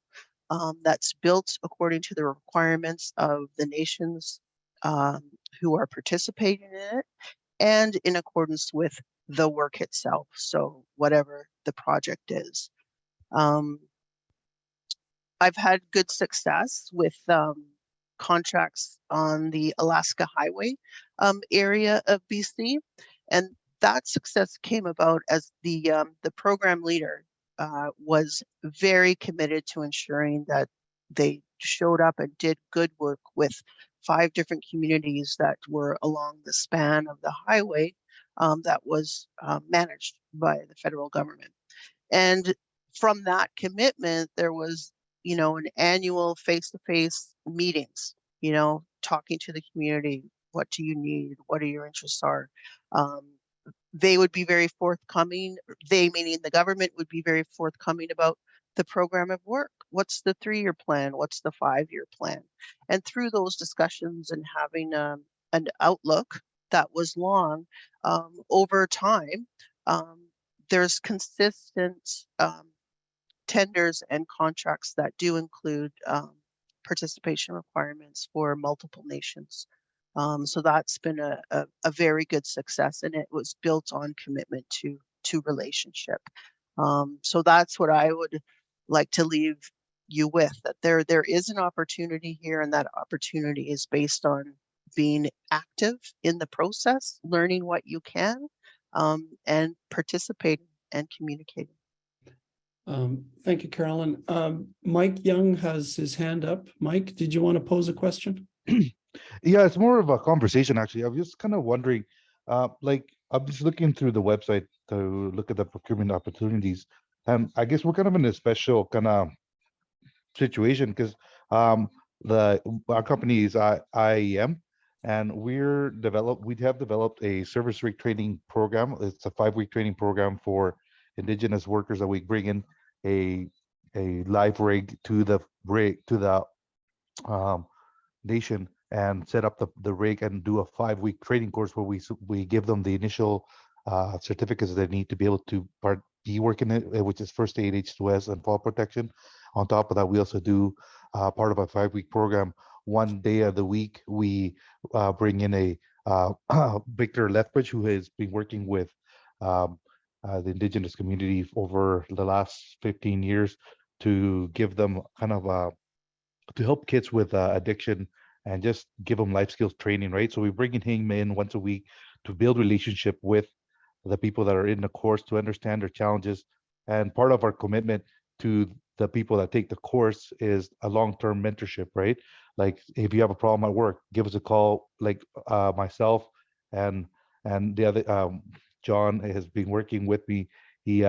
that's built according to the requirements of the nations who are participating in it, and in accordance with the work itself. So whatever the project is. I've had good success with contracts on the Alaska Highway area of BC, and that success came about as the program leader was very committed to ensuring that they showed up and did good work with 5 different communities that were along the span of the highway that was managed by the federal government. And from that commitment, there was, an annual face-to-face meetings, talking to the community. What do you need? What are your interests are? They would be very forthcoming. They, meaning the government, would be very forthcoming about the program of work. What's the 3-year plan? What's the 5-year plan? And through those discussions and having an outlook that was long, over time, there's consistent tenders and contracts that do include participation requirements for multiple nations. So that's been a very good success, and it was built on commitment to relationship. So that's what I would like to leave you with, that there is an opportunity here, and that opportunity is based on being active in the process, learning what you can, and participating and communicating. Thank you, Carolyn. Mike Young has his hand up. Mike, did you want to pose a question? Yeah, it's more of a conversation, actually. I was just kind of wondering, like, I'm just looking through the website to look at the procurement opportunities. And I guess we're kind of in a special kind of situation because our company is IEM, and we have developed a service rig training program. It's a 5-week training program for Indigenous workers that we bring in a live rig to the nation and set up the rig and do a 5-week training course where we give them the initial certificates they need to be able to be working it, which is first aid, H2S, and fall protection. On top of that, we also do part of a 5-week program. One day of the week, we bring in a Victor Lethbridge, who has been working with the Indigenous community over the last 15 years to give them kind of to help kids with addiction and just give them life skills training, right? So we bring him in once a week to build relationship with the people that are in the course, to understand their challenges. And part of our commitment to the people that take the course is a long-term mentorship, right? Like, if you have a problem at work, give us a call. Like myself and the other John has been working with me. He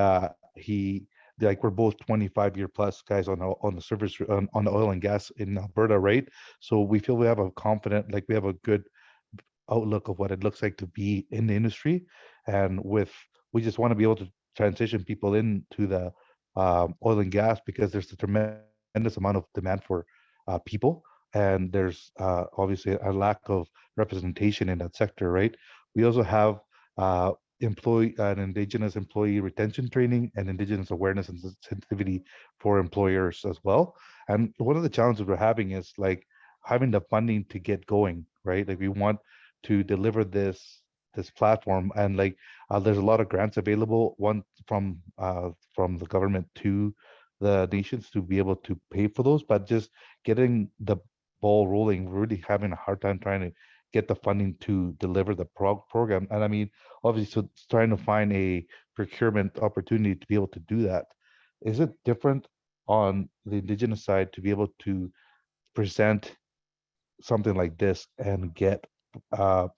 like, we're both 25-year plus guys on the service on the oil and gas in Alberta, right? So we feel we have a confident, like, we have a good outlook of what it looks like to be in the industry, and we just want to be able to transition people into the oil and gas, because there's a tremendous amount of demand for people, and there's obviously a lack of representation in that sector, right? We also have an Indigenous employee retention training and Indigenous awareness and sensitivity for employers as well. And one of the challenges we're having is like having the funding to get going, right? Like, we want to deliver this platform, and like there's a lot of grants available, one from the government to the nations to be able to pay for those, but just getting the ball rolling, we're really having a hard time trying to get the funding to deliver the program. And I mean, obviously, so trying to find a procurement opportunity to be able to do that. Is it different on the Indigenous side to be able to present something like this and get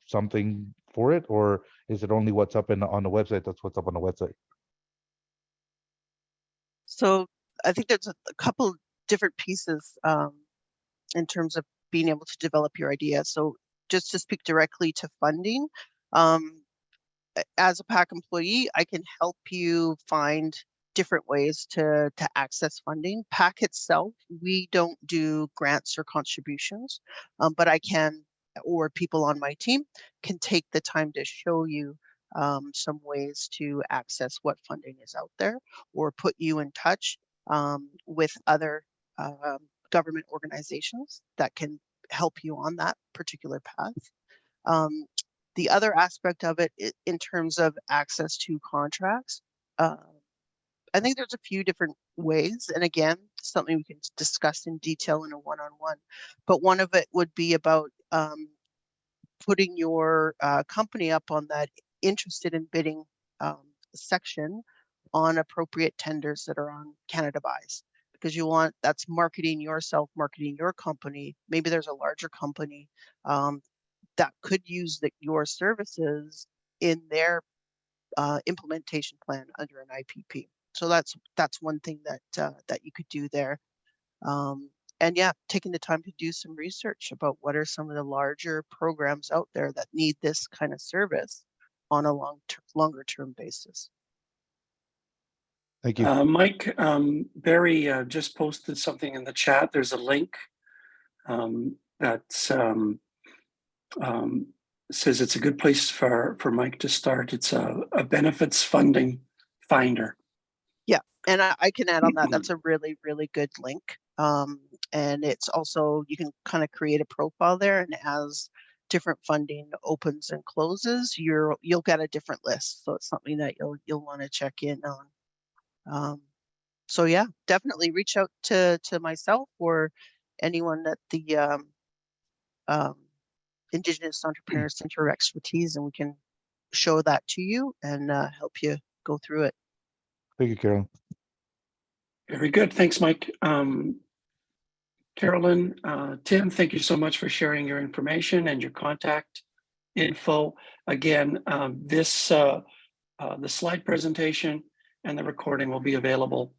something for it, or is it only what's up on the website? That's what's up on the website. So I think there's a couple different pieces in terms of being able to develop your idea. So just to speak directly to funding, as a PAC employee, I can help you find different ways to access funding. PAC itself, we don't do grants or contributions, but I can, or people on my team can take the time to show you some ways to access what funding is out there, or put you in touch with other government organizations that can help you on that particular path. The other aspect of it in terms of access to contracts, I think there's a few different ways, and again, something we can discuss in detail in a one-on-one, but one of it would be about putting your company up on that interested in bidding section on appropriate tenders that are on Canada Buys, because you want, that's marketing yourself, marketing your company. Maybe there's a larger company that could use your services in their implementation plan under an IPP. So that's one thing that you could do there. And yeah, taking the time to do some research about what are some of the larger programs out there that need this kind of service on a longer term basis. Thank you. Mike, Barry just posted something in the chat. There's a link that says it's a good place for Mike to start. It's a benefits funding finder. Yeah, and I can add on that. That's a really, really good link. And it's also, you can kind of create a profile there, and as different funding opens and closes, you'll get a different list. So it's something that you'll want to check in on. So yeah, definitely reach out to myself or anyone at the Indigenous Entrepreneur Center of Expertise, and we can show that to you and help you go through it. Thank you, Carolyn. Very good. Thanks, Mike. Carolyn, Tim, thank you so much for sharing your information and your contact info. Again, the slide presentation and the recording will be available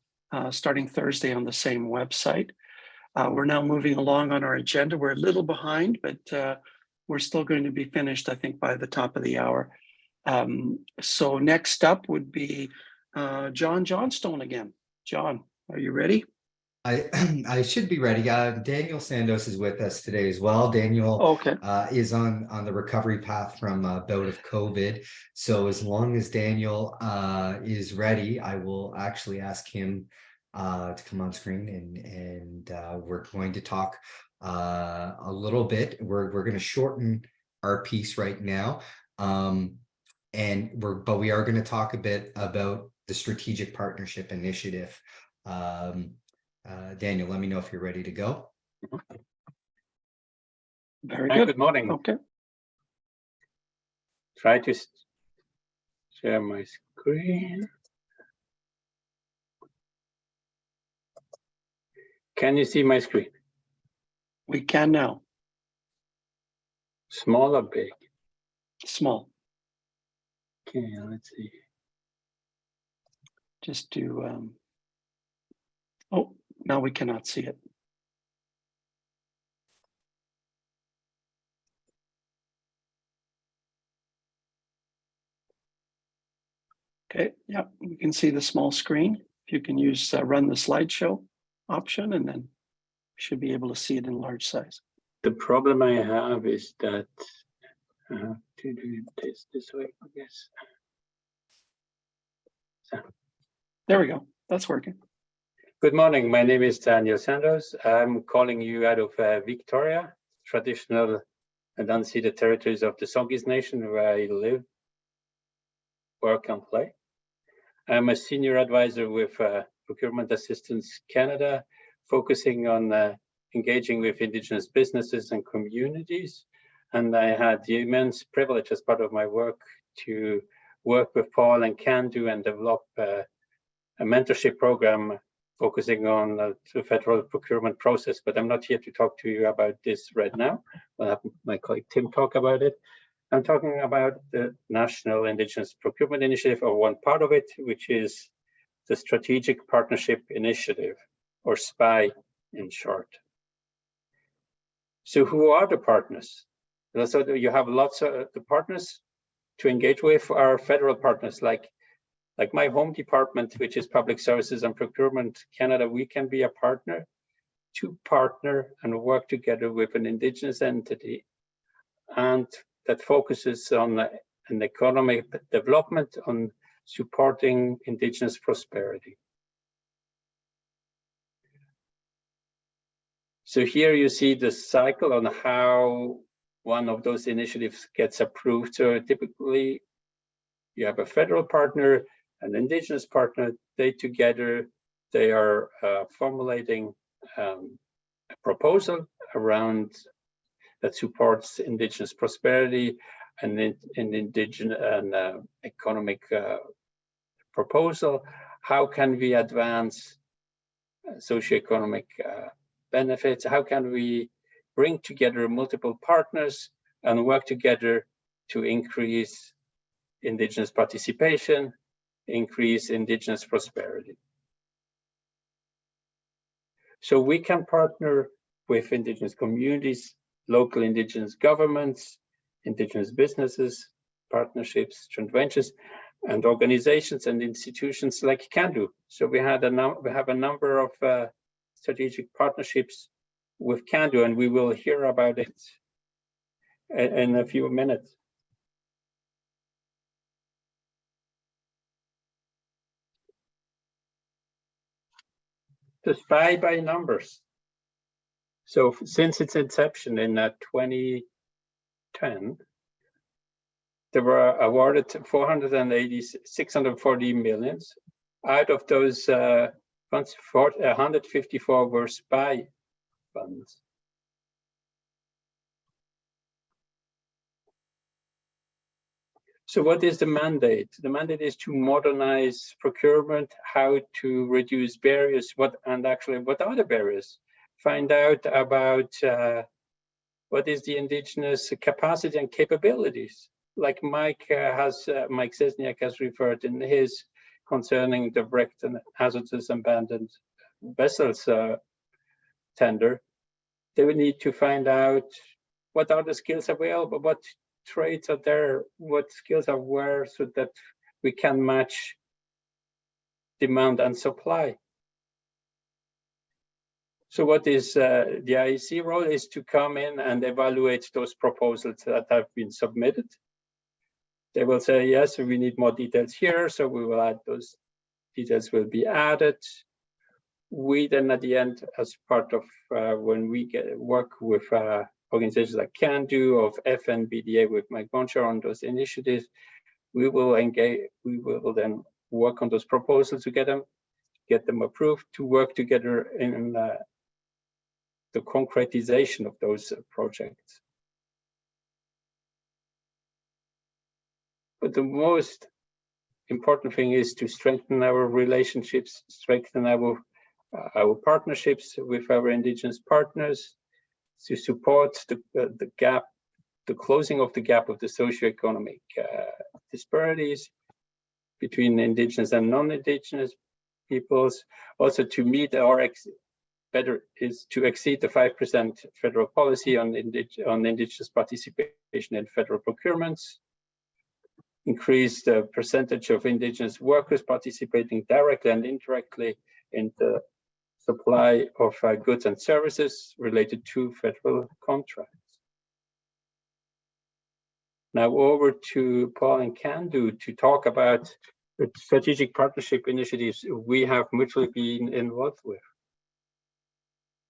starting Thursday on the same website. We're now moving along on our agenda. We're a little behind, but we're still going to be finished, I think, by the top of the hour. So next up would be John Johnstone again. John, are you ready? I should be ready. Daniel Sandos is with us today as well. Daniel is on the recovery path from a bout of COVID. So as long as Daniel is ready, I will actually ask him to come on screen, and we're going to talk a little bit. We're going to shorten our piece right now, but we are going to talk a bit about the Strategic Partnership Initiative. Daniel, let me know if you're ready to go. Very good. Good morning. Okay. Try to share my screen. Can you see my screen? We can now. Small or big? Small. Okay, let's see. Just do, oh, now we cannot see it. Okay, yeah, you can see the small screen. If you can use run the slideshow option, and then you should be able to see it in large size. The problem I have is that I have to do this way, I guess. So. There we go. That's working. Good morning. My name is Daniel Sandos. I'm calling you out of Victoria, traditional and unceded territories of the Songhees Nation, where I live, work, and play. I'm a senior advisor with Procurement Assistance Canada, focusing on engaging with Indigenous businesses and communities. And I had the immense privilege as part of my work to work with Paul and Candu and develop a mentorship program focusing on the federal procurement process. But I'm not here to talk to you about this right now. I'll have my colleague Tim talk about it. I'm talking about the National Indigenous Procurement Initiative, or one part of it, which is the Strategic Partnership Initiative, or SPI in short. So who are the partners? So you have lots of the partners to engage with are federal partners like like my home department, which is Public Services and Procurement Canada, we can be a partner to partner and work together with an Indigenous entity, and that focuses on an economic development, on supporting Indigenous prosperity. So here you see the cycle on how one of those initiatives gets approved. So typically you have a federal partner, an Indigenous partner, they are formulating a proposal around that supports Indigenous prosperity and an Indigenous and economic proposal. How can we advance socioeconomic benefits? How can we bring together multiple partners and work together to increase Indigenous participation, increase Indigenous prosperity? So we can partner with Indigenous communities, local Indigenous governments, Indigenous businesses, partnerships, joint ventures, and organizations and institutions like CANDO. So we have a number of strategic partnerships with CANDO, and we will hear about it in a few minutes. Just by numbers. So since its inception in 2010, there were awarded 640 millions. Out of those funds, 154 were SPY funds. So what is the mandate? The mandate is to modernize procurement, how to reduce barriers, what are the barriers? Find out about what is the Indigenous capacity and capabilities. Like Mike Szczesniak has referred in his concerning the wrecked and hazardous abandoned vessels tender. They would need to find out what are the skills available, what trades are there, what skills are where, so that we can match demand and supply. So what is the IEC role is to come in and evaluate those proposals that have been submitted. They will say, yes, we need more details here, so we will add those details will be added. We then at the end, as part of when we work with organizations like CANDO, of FNBDA with Mike Boncher on those initiatives, we will then work on those proposals to get them approved, to work together in the concretization of those projects. But the most important thing is to strengthen our relationships, strengthen our partnerships with our Indigenous partners, to support the gap, the closing of the gap of the socioeconomic disparities between Indigenous and non-Indigenous peoples. Also to meet or better is to exceed the 5% federal policy on Indigenous participation in federal procurements, increase the percentage of Indigenous workers participating directly and indirectly in the supply of goods and services related to federal contracts. Now over to Paul and CANDO to talk about the strategic partnership initiatives we have mutually been involved with.